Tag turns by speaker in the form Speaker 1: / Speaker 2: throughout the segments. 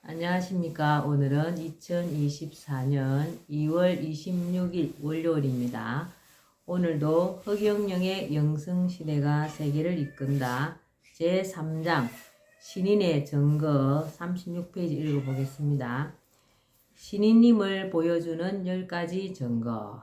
Speaker 1: 안녕하십니까. 오늘은 2024년 2월 26일 월요일입니다. 오늘도 허경영의 영성시대가 세계를 이끈다. 제3장 신인의 증거 36페이지 읽어보겠습니다. 신인님을 보여주는 10가지 증거.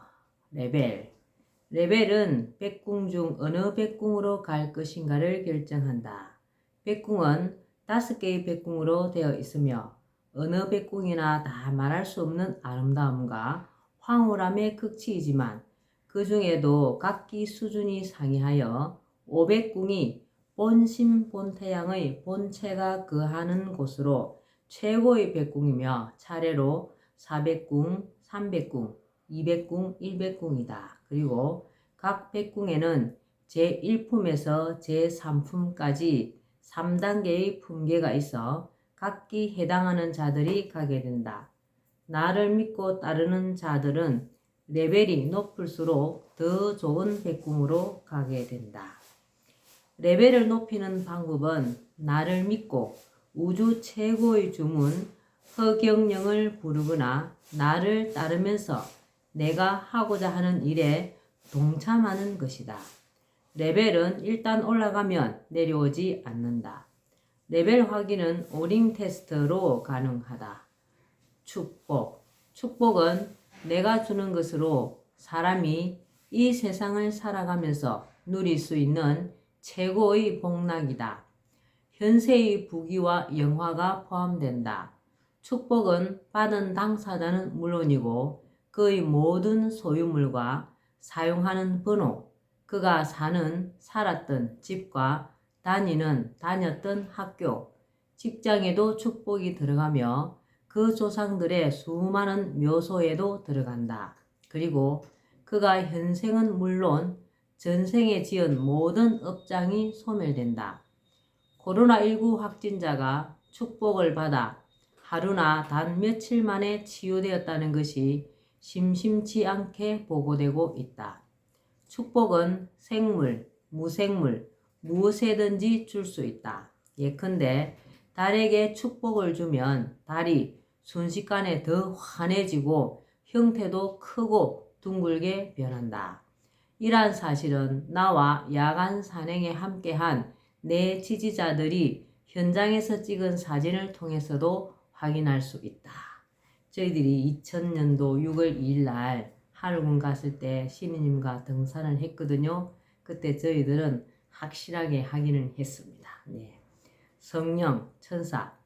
Speaker 1: 레벨은 백궁 중 어느 백궁으로 갈 것인가를 결정한다. 백궁은 5개의 백궁으로 되어 있으며 어느 백궁이나 다 말할 수 없는 아름다움과 황홀함의 극치이지만 그 중에도 각기 수준이 상이하여 5백궁이 본심 본태양의 본체가 거하는 곳으로 최고의 백궁이며 차례로 4백궁, 3백궁, 2백궁, 1백궁이다. 그리고 각 백궁에는 제1품에서 제3품까지 3단계의 품계가 있어 각기 해당하는 자들이 가게 된다. 나를 믿고 따르는 자들은 레벨이 높을수록 더 좋은 백궁으로 가게 된다. 레벨을 높이는 방법은 나를 믿고 우주 최고의 주문 허경영을 부르거나 나를 따르면서 내가 하고자 하는 일에 동참하는 것이다. 레벨은 일단 올라가면 내려오지 않는다. 레벨 확인은 오링 테스트로 가능하다. 축복은 내가 주는 것으로 사람이 이 세상을 살아가면서 누릴 수 있는 최고의 복락이다. 현세의 부귀와 영화가 포함된다. 축복은 받은 당사자는 물론이고 그의 모든 소유물과 사용하는 번호, 그가 살았던 집과 다녔던 학교, 직장에도 축복이 들어가며 그 조상들의 수많은 묘소에도 들어간다. 그리고 그가 현생은 물론 전생에 지은 모든 업장이 소멸된다. 코로나19 확진자가 축복을 받아 하루나 단 며칠 만에 치유되었다는 것이 심심치 않게 보고되고 있다. 축복은 생물, 무생물, 무엇에든지 줄 수 있다. 예컨대 달에게 축복을 주면 달이 순식간에 더 환해지고 형태도 크고 둥글게 변한다. 이러한 사실은 나와 야간 산행에 함께한 내 지지자들이 현장에서 찍은 사진을 통해서도 확인할 수 있다. 저희들이 2000년도 6월 2일 날 하루군 갔을 때 신인님과 등산을 했거든요. 그때 저희들은 확실하게 확인을 했습니다. 네. 성령, 천사.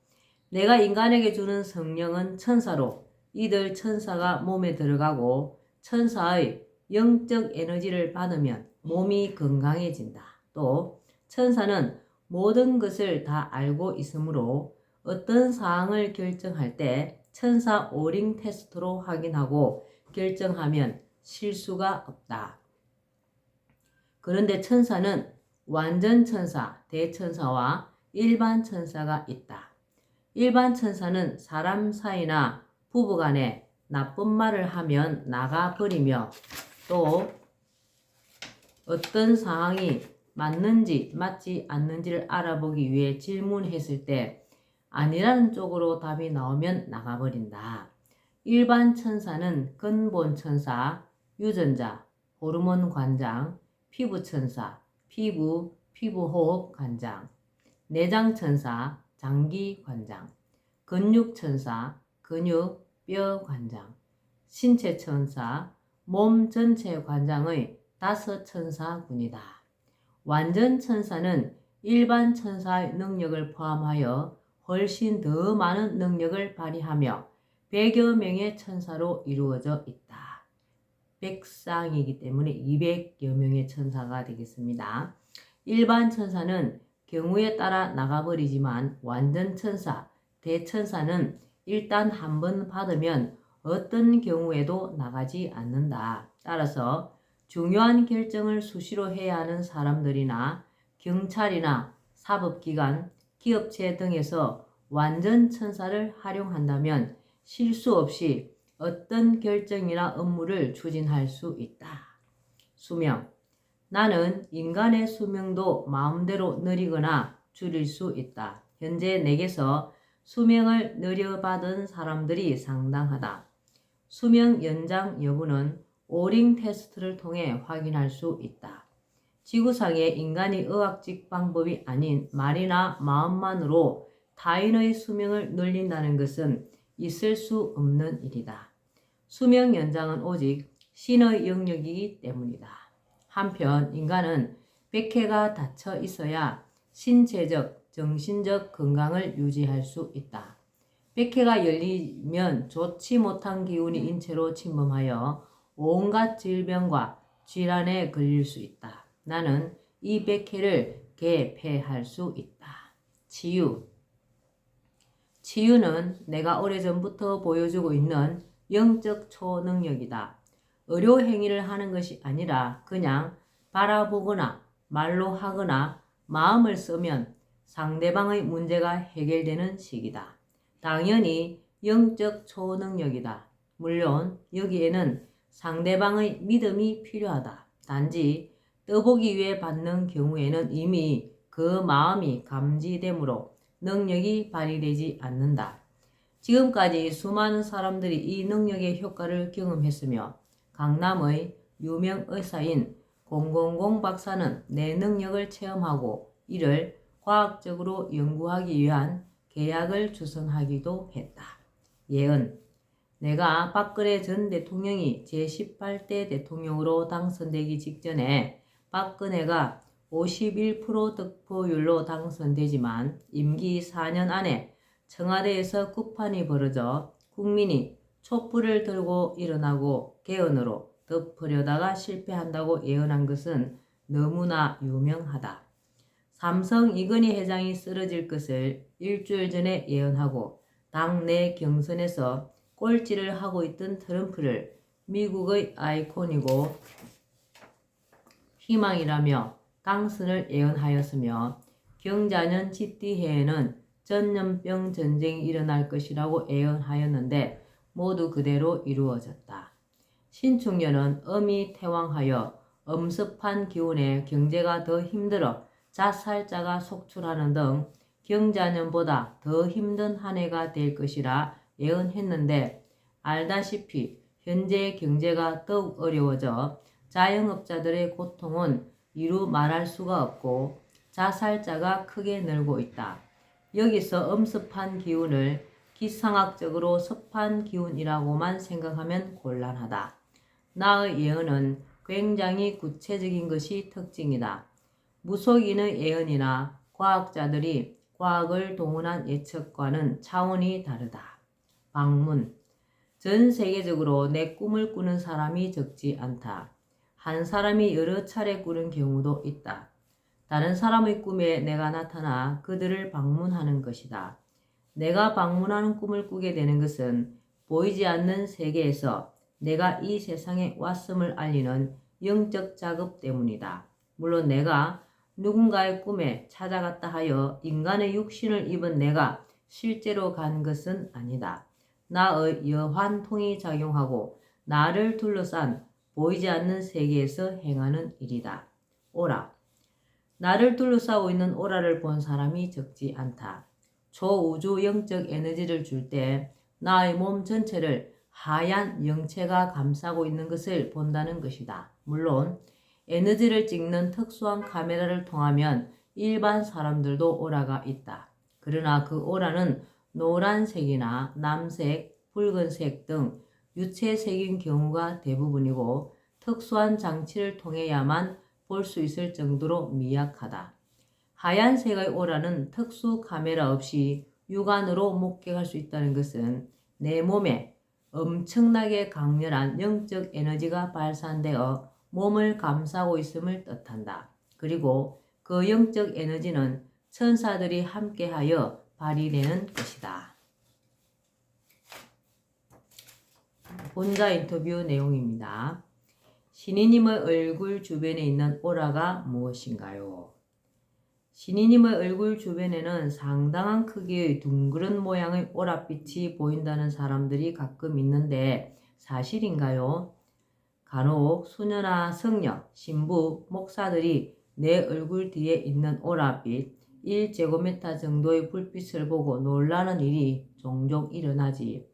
Speaker 1: 내가 인간에게 주는 성령은 천사로 이들 천사가 몸에 들어가고 천사의 영적 에너지를 받으면 몸이 건강해진다. 또 천사는 모든 것을 다 알고 있으므로 어떤 사항을 결정할 때 천사 오링 테스트로 확인하고 결정하면 실수가 없다. 그런데 천사는 완전 천사, 대천사와 일반 천사가 있다. 일반 천사는 사람 사이나 부부간에 나쁜 말을 하면 나가버리며 또 어떤 상황이 맞는지 맞지 않는지를 알아보기 위해 질문했을 때 아니라는 쪽으로 답이 나오면 나가버린다. 일반 천사는 근본 천사, 유전자, 호르몬 관장, 피부 천사, 피부호흡 관장, 내장 천사, 장기 관장, 근육 천사, 근육, 뼈 관장, 신체 천사, 몸 전체 관장의 5 천사군이다. 완전 천사는 일반 천사의 능력을 포함하여 훨씬 더 많은 능력을 발휘하며 100여 명의 천사로 이루어져 있다. 100쌍이기 때문에 200여 명의 천사가 되겠습니다. 일반 천사는 경우에 따라 나가버리지만 완전 천사, 대천사는 일단 한번 받으면 어떤 경우에도 나가지 않는다. 따라서 중요한 결정을 수시로 해야 하는 사람들이나 경찰이나 사법기관, 기업체 등에서 완전 천사를 활용한다면 실수 없이 어떤 결정이나 업무를 추진할 수 있다. 수명. 나는 인간의 수명도 마음대로 늘리거나 줄일 수 있다. 현재 내게서 수명을 늘려받은 사람들이 상당하다. 수명 연장 여부는 오링 테스트를 통해 확인할 수 있다. 지구상에 인간이 의학적 방법이 아닌 말이나 마음만으로 타인의 수명을 늘린다는 것은 있을 수 없는 일이다. 수명 연장은 오직 신의 영역이기 때문이다. 한편 인간은 백해가 닫혀 있어야 신체적, 정신적 건강을 유지할 수 있다. 백해가 열리면 좋지 못한 기운이 인체로 침범하여 온갖 질병과 질환에 걸릴 수 있다. 나는 이 백해를 개폐할 수 있다. 치유. 치유는 내가 오래전부터 보여주고 있는 영적 초능력이다. 의료 행위를 하는 것이 아니라 그냥 바라보거나 말로 하거나 마음을 쓰면 상대방의 문제가 해결되는 식이다. 당연히 영적 초능력이다. 물론 여기에는 상대방의 믿음이 필요하다. 단지 떠보기 위해 받는 경우에는 이미 그 마음이 감지되므로 능력이 발휘되지 않는다. 지금까지 수많은 사람들이 이 능력의 효과를 경험했으며 강남의 유명 의사인 000 박사는 내 능력을 체험하고 이를 과학적으로 연구하기 위한 계약을 주선하기도 했다. 예언. 내가 박근혜 전 대통령이 제18대 대통령으로 당선되기 직전에 박근혜가 51% 득표율로 당선되지만 임기 4년 안에 청와대에서 kup판이 벌어져 국민이 촛불을 들고 일어나고 개헌으로 덮으려다가 실패한다고 예언한 것은 너무나 유명하다. 삼성 이건희 회장이 쓰러질 것을 일주일 전에 예언하고 당내 경선에서 꼴찌를 하고 있던 트럼프를 미국의 아이콘이고 희망이라며 당선을 예언하였으며 경자년 쥐띠해에는 전염병 전쟁이 일어날 것이라고 예언하였는데 모두 그대로 이루어졌다. 신축년은 음이 태왕하여 엄습한 기운에 경제가 더 힘들어 자살자가 속출하는 등 경자년보다 더 힘든 한 해가 될 것이라 예언했는데 알다시피 현재 경제가 더욱 어려워져 자영업자들의 고통은 이루 말할 수가 없고 자살자가 크게 늘고 있다. 여기서 엄습한 기운을 기상학적으로 습한 기운이라고만 생각하면 곤란하다. 나의 예언은 굉장히 구체적인 것이 특징이다. 무속인의 예언이나 과학자들이 과학을 동원한 예측과는 차원이 다르다. 방문. 전 세계적으로 내 꿈을 꾸는 사람이 적지 않다. 한 사람이 여러 차례 꾸는 경우도 있다. 다른 사람의 꿈에 내가 나타나 그들을 방문하는 것이다. 내가 방문하는 꿈을 꾸게 되는 것은 보이지 않는 세계에서 내가 이 세상에 왔음을 알리는 영적 작업 때문이다. 물론 내가 누군가의 꿈에 찾아갔다 하여 인간의 육신을 입은 내가 실제로 간 것은 아니다. 나의 여환통이 작용하고 나를 둘러싼 보이지 않는 세계에서 행하는 일이다. 오라. 나를 둘러싸고 있는 오라를 본 사람이 적지 않다. 초우주 영적 에너지를 줄 때 나의 몸 전체를 하얀 영체가 감싸고 있는 것을 본다는 것이다. 물론 에너지를 찍는 특수한 카메라를 통하면 일반 사람들도 오라가 있다. 그러나 그 오라는 노란색이나 남색, 붉은색 등 유채색인 경우가 대부분이고 특수한 장치를 통해야만 볼 수 있을 정도로 미약하다. 하얀색의 오라는 특수 카메라 없이 육안으로 목격할 수 있다는 것은 내 몸에 엄청나게 강렬한 영적 에너지가 발산되어 몸을 감싸고 있음을 뜻한다. 그리고 그 영적 에너지는 천사들이 함께하여 발휘되는 것이다. 본자 인터뷰 내용입니다. 신이님의 얼굴 주변에 있는 오라가 무엇인가요? 신이님의 얼굴 주변에는 상당한 크기의 둥그런 모양의 오랏빛이 보인다는 사람들이 가끔 있는데 사실인가요? 간혹 수녀나 성녀, 신부, 목사들이 내 얼굴 뒤에 있는 오랏빛, 1제곱미터 정도의 불빛을 보고 놀라는 일이 종종 일어나지.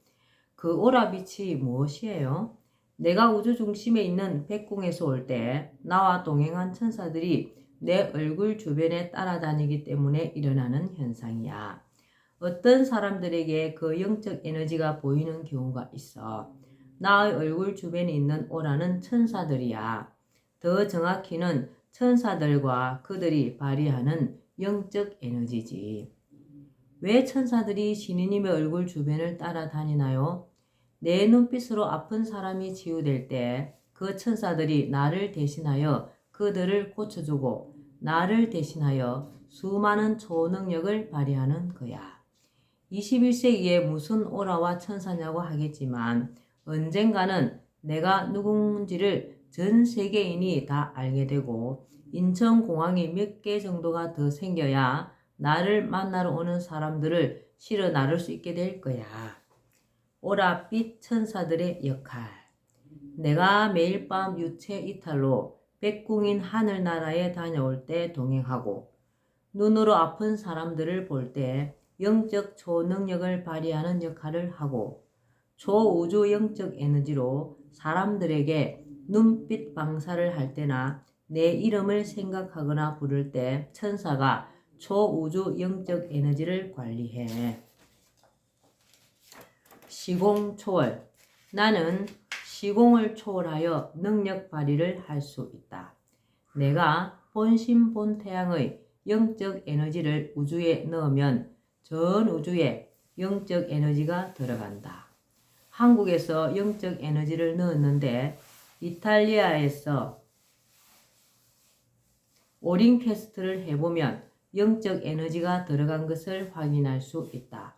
Speaker 1: 그 오라빛이 무엇이에요? 내가 우주 중심에 있는 백궁에서 올 때 나와 동행한 천사들이 내 얼굴 주변에 따라다니기 때문에 일어나는 현상이야. 어떤 사람들에게 그 영적 에너지가 보이는 경우가 있어. 나의 얼굴 주변에 있는 오라는 천사들이야. 더 정확히는 천사들과 그들이 발휘하는 영적 에너지지. 왜 천사들이 신이님의 얼굴 주변을 따라다니나요? 내 눈빛으로 아픈 사람이 치유될 때 그 천사들이 나를 대신하여 그들을 고쳐주고 나를 대신하여 수많은 초능력을 발휘하는 거야. 21세기에 무슨 오라와 천사냐고 하겠지만 언젠가는 내가 누군지를 전 세계인이 다 알게 되고 인천공항이 몇 개 정도가 더 생겨야 나를 만나러 오는 사람들을 실어 나를 수 있게 될 거야. 오랏빛 천사들의 역할. 내가 매일 밤 유체 이탈로 백궁인 하늘나라에 다녀올 때 동행하고 눈으로 아픈 사람들을 볼 때 영적 초능력을 발휘하는 역할을 하고 초우주 영적 에너지로 사람들에게 눈빛 방사를 할 때나 내 이름을 생각하거나 부를 때 천사가 초우주 영적 에너지를 관리해. 시공 초월. 나는 시공을 초월하여 능력 발휘를 할 수 있다. 내가 본심 본태양의 영적 에너지를 우주에 넣으면 전 우주에 영적 에너지가 들어간다. 한국에서 영적 에너지를 넣었는데 이탈리아에서 오링 퀘스트를 해보면 영적 에너지가 들어간 것을 확인할 수 있다.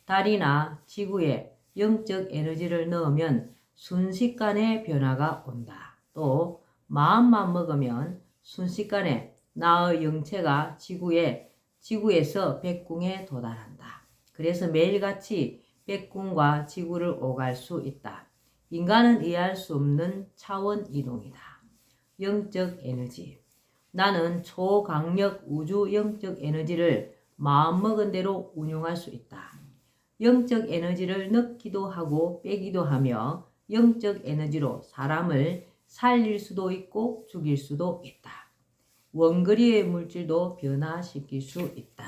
Speaker 1: 달이나 지구에 영적 에너지를 넣으면 순식간에 변화가 온다. 또 마음만 먹으면 순식간에 나의 영체가 지구에서 백궁에 도달한다. 그래서 매일같이 백궁과 지구를 오갈 수 있다. 인간은 이해할 수 없는 차원 이동이다. 영적 에너지. 나는 초강력 우주 영적 에너지를 마음먹은 대로 운용할 수 있다. 영적 에너지를 넣기도 하고 빼기도 하며 영적 에너지로 사람을 살릴 수도 있고 죽일 수도 있다. 원거리의 물질도 변화시킬 수 있다.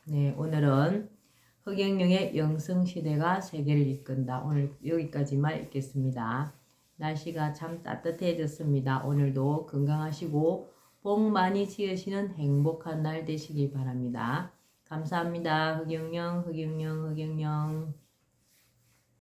Speaker 1: 네, 오늘은 흑영령의 영성시대가 세계를 이끈다. 오늘 여기까지만 읽겠습니다. 날씨가 참 따뜻해졌습니다. 오늘도 건강하시고 복 많이 지으시는 행복한 날 되시길 바랍니다. 감사합니다. 흑영령.